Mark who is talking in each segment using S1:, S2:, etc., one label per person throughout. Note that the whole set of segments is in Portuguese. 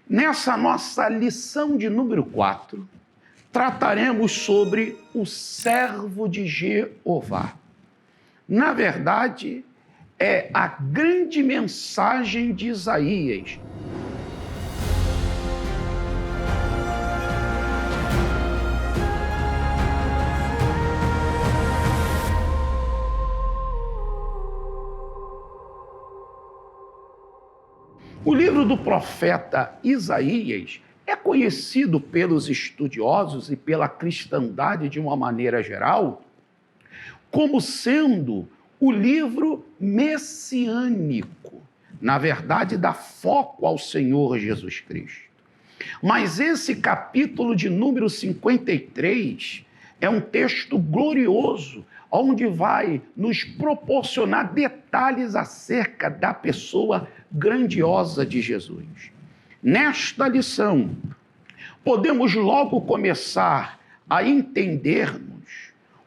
S1: Nessa nossa lição de número 4, trataremos sobre o servo de Jeová. Na verdade, é a grande mensagem de Isaías. O livro do profeta Isaías é conhecido pelos estudiosos e pela cristandade de uma maneira geral como sendo o livro messiânico, na verdade, dá foco ao Senhor Jesus Cristo. Mas esse capítulo de número 53 é um texto glorioso, onde vai nos proporcionar detalhes acerca da pessoa grandiosa de Jesus. Nesta lição, podemos logo começar a entendermos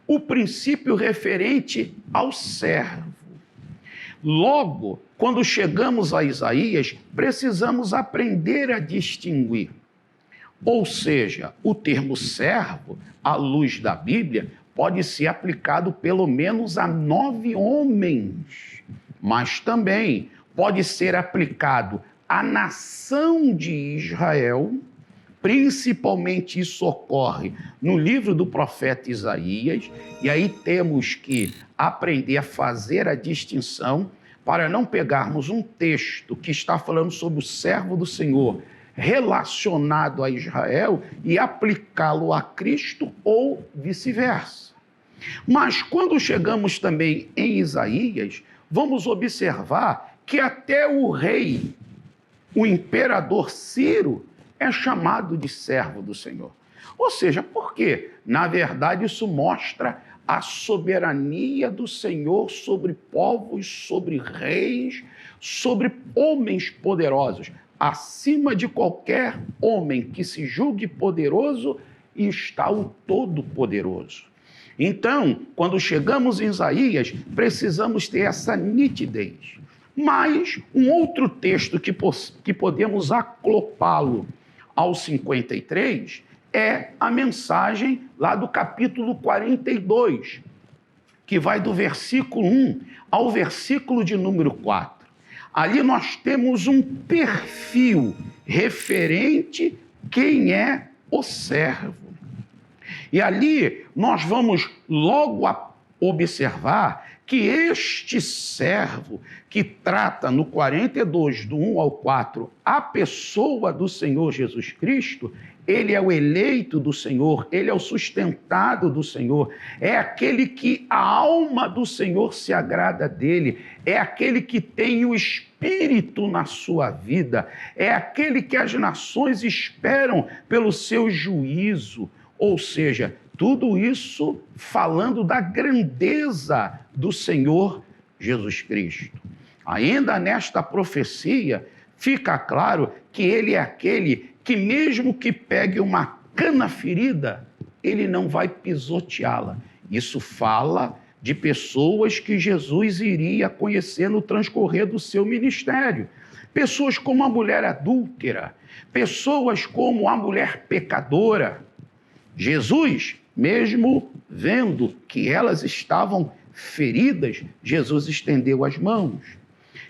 S1: o princípio referente ao servo. Logo, quando chegamos a Isaías, precisamos aprender a distinguir. Ou seja, o termo servo, à luz da Bíblia, pode ser aplicado pelo menos a 9 homens, mas também pode ser aplicado à nação de Israel. Principalmente isso ocorre no livro do profeta Isaías, e aí temos que aprender a fazer a distinção para não pegarmos um texto que está falando sobre o servo do Senhor relacionado a Israel e aplicá-lo a Cristo ou vice-versa. Mas quando chegamos também em Isaías, vamos observar que até o rei, o imperador Ciro, é chamado de servo do Senhor. Ou seja, por quê? Na verdade, isso mostra a soberania do Senhor sobre povos, sobre reis, sobre homens poderosos. Acima de qualquer homem que se julgue poderoso está o Todo-Poderoso. Então, quando chegamos em Isaías, precisamos ter essa nitidez. Mas um outro texto que podemos aclopá-lo ao 53 é a mensagem lá do capítulo 42, que vai do versículo 1 ao versículo de número 4. Ali nós temos um perfil referente quem é o servo. E ali nós vamos logo observar que este servo que trata no 42, do 1 ao 4, a pessoa do Senhor Jesus Cristo, ele é o eleito do Senhor, ele é o sustentado do Senhor, é aquele que a alma do Senhor se agrada dele, é aquele que tem o Espírito na sua vida, é aquele que as nações esperam pelo seu juízo, ou seja, tudo isso falando da grandeza do Senhor Jesus Cristo. Ainda nesta profecia, fica claro que ele é aquele que mesmo que pegue uma cana ferida, ele não vai pisoteá-la. Isso fala de pessoas que Jesus iria conhecer no transcorrer do seu ministério. Pessoas como a mulher adúltera, pessoas como a mulher pecadora. Jesus, mesmo vendo que elas estavam feridas, Jesus estendeu as mãos.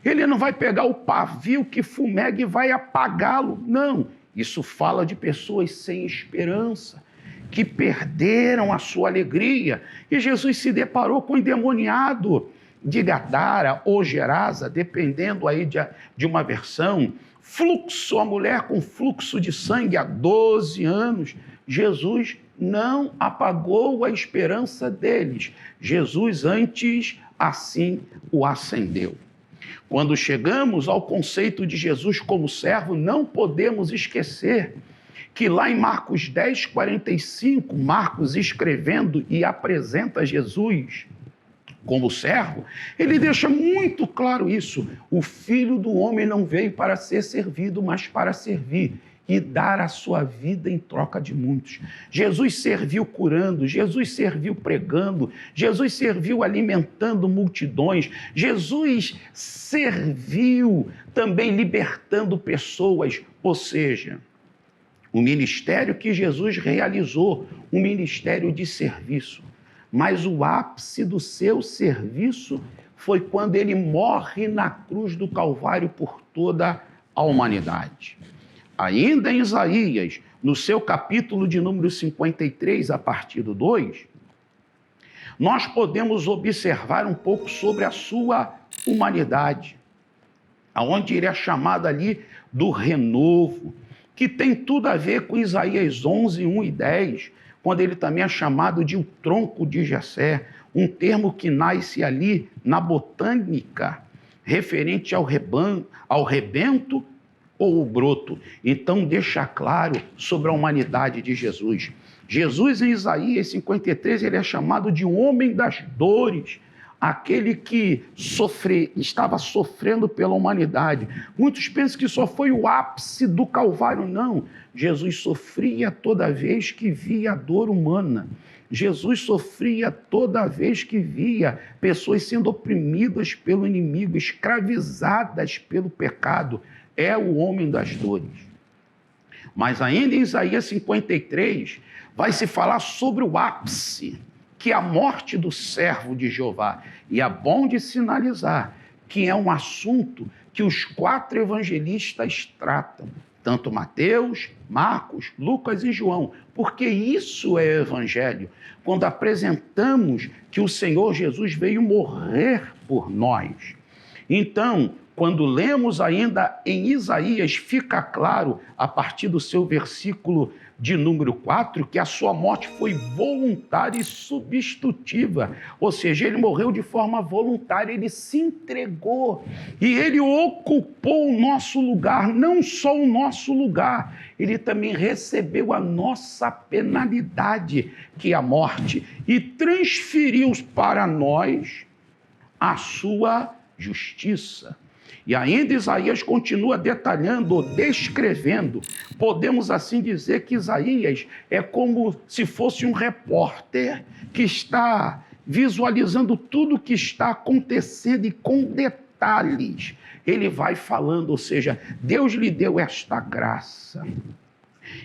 S1: Ele não vai pegar o pavio que fumega e vai apagá-lo, não. Isso fala de pessoas sem esperança, que perderam a sua alegria. E Jesus se deparou com o endemoniado de Gadara ou Gerasa, dependendo aí de uma versão. Fluxo, a mulher com fluxo de sangue há 12 anos. Jesus não apagou a esperança deles. Jesus antes assim o acendeu. Quando chegamos ao conceito de Jesus como servo, não podemos esquecer que lá em Marcos 10, 45, Marcos escrevendo e apresenta Jesus como servo, ele deixa muito claro isso. O Filho do Homem não veio para ser servido, mas para servir e dar a sua vida em troca de muitos. Jesus serviu curando, Jesus serviu pregando, Jesus serviu alimentando multidões, Jesus serviu também libertando pessoas, ou seja, o ministério que Jesus realizou, um ministério de serviço. Mas o ápice do seu serviço foi quando ele morre na cruz do Calvário por toda a humanidade. Ainda em Isaías, no seu capítulo de número 53, a partir do 2, nós podemos observar um pouco sobre a sua humanidade, aonde ele é chamado ali do renovo, que tem tudo a ver com Isaías 11, 1 e 10, quando ele também é chamado de o tronco de Jessé, um termo que nasce ali na botânica, referente ao rebento ou o broto. Então deixa claro sobre a humanidade de Jesus. Jesus, em Isaías 53, ele é chamado de um homem das dores, aquele que estava sofrendo pela humanidade. Muitos pensam que só foi o ápice do Calvário. Não, Jesus sofria toda vez que via a dor humana. Jesus sofria toda vez que via pessoas sendo oprimidas pelo inimigo, escravizadas pelo pecado. É o homem das dores. Mas ainda em Isaías 53, vai se falar sobre o ápice, que é a morte do servo de Jeová. E é bom de sinalizar que é um assunto que os 4 evangelistas tratam, tanto Mateus, Marcos, Lucas e João, porque isso é evangelho, quando apresentamos que o Senhor Jesus veio morrer por nós. Então, quando lemos ainda em Isaías, fica claro, a partir do seu versículo de número 4, que a sua morte foi voluntária e substitutiva. Ou seja, ele morreu de forma voluntária, ele se entregou e ele ocupou o nosso lugar, não só o nosso lugar, ele também recebeu a nossa penalidade, que é a morte, e transferiu para nós a sua justiça. E ainda Isaías continua detalhando, descrevendo. Podemos assim dizer que Isaías é como se fosse um repórter que está visualizando tudo o que está acontecendo e com detalhes. Ele vai falando, ou seja, Deus lhe deu esta graça.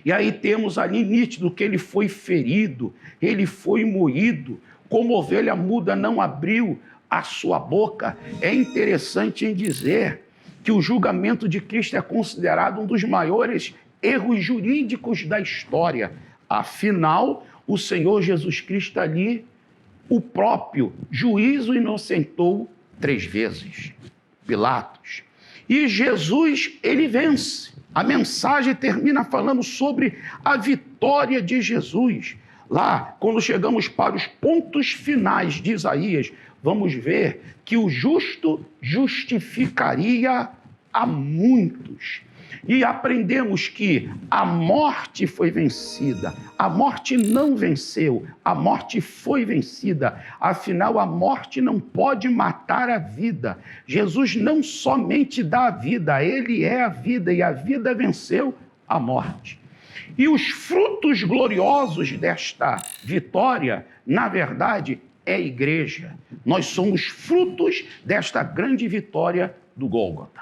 S1: E aí temos ali nítido que ele foi ferido, ele foi moído, como ovelha muda não abriu a sua boca. É interessante em dizer que o julgamento de Cristo é considerado um dos maiores erros jurídicos da história. Afinal, o Senhor Jesus Cristo ali, o próprio juiz o inocentou 3 vezes, Pilatos. E Jesus, ele vence. A mensagem termina falando sobre a vitória de Jesus. Lá, quando chegamos para os pontos finais de Isaías, vamos ver que o justo justificaria a muitos. E aprendemos que a morte foi vencida, a morte não venceu, a morte foi vencida. Afinal, a morte não pode matar a vida. Jesus não somente dá a vida, ele é a vida, e a vida venceu a morte. E os frutos gloriosos desta vitória, na verdade, é a igreja. Nós somos frutos desta grande vitória do Gólgota.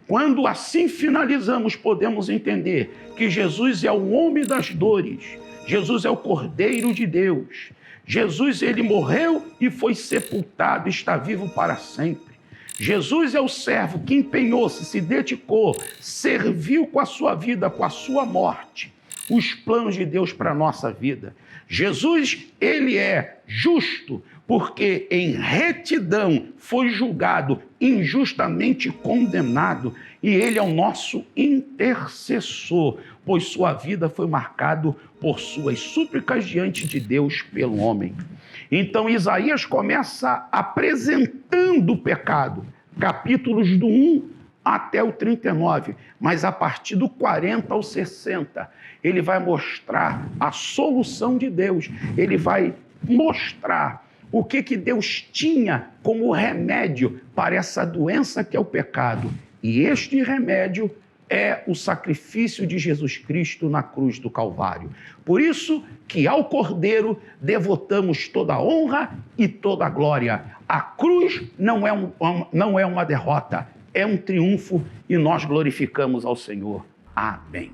S1: Quando assim finalizamos, podemos entender que Jesus é o homem das dores, Jesus é o Cordeiro de Deus. Jesus, ele morreu e foi sepultado, está vivo para sempre. Jesus é o servo que empenhou-se, se dedicou, serviu com a sua vida, com a sua morte, os planos de Deus para a nossa vida. Jesus, ele é justo, porque em retidão foi julgado, injustamente condenado, e ele é o nosso intercessor, pois sua vida foi marcada por suas súplicas diante de Deus pelo homem. Então Isaías começa apresentando o pecado, capítulos do 1 até o 39, mas a partir do 40 ao 60, ele vai mostrar a solução de Deus, ele vai mostrar o que Deus tinha como remédio para essa doença que é o pecado. E este remédio é o sacrifício de Jesus Cristo na cruz do Calvário. Por isso que ao Cordeiro devotamos toda a honra e toda a glória. A cruz não é uma derrota, é um triunfo e nós glorificamos ao Senhor. Amém.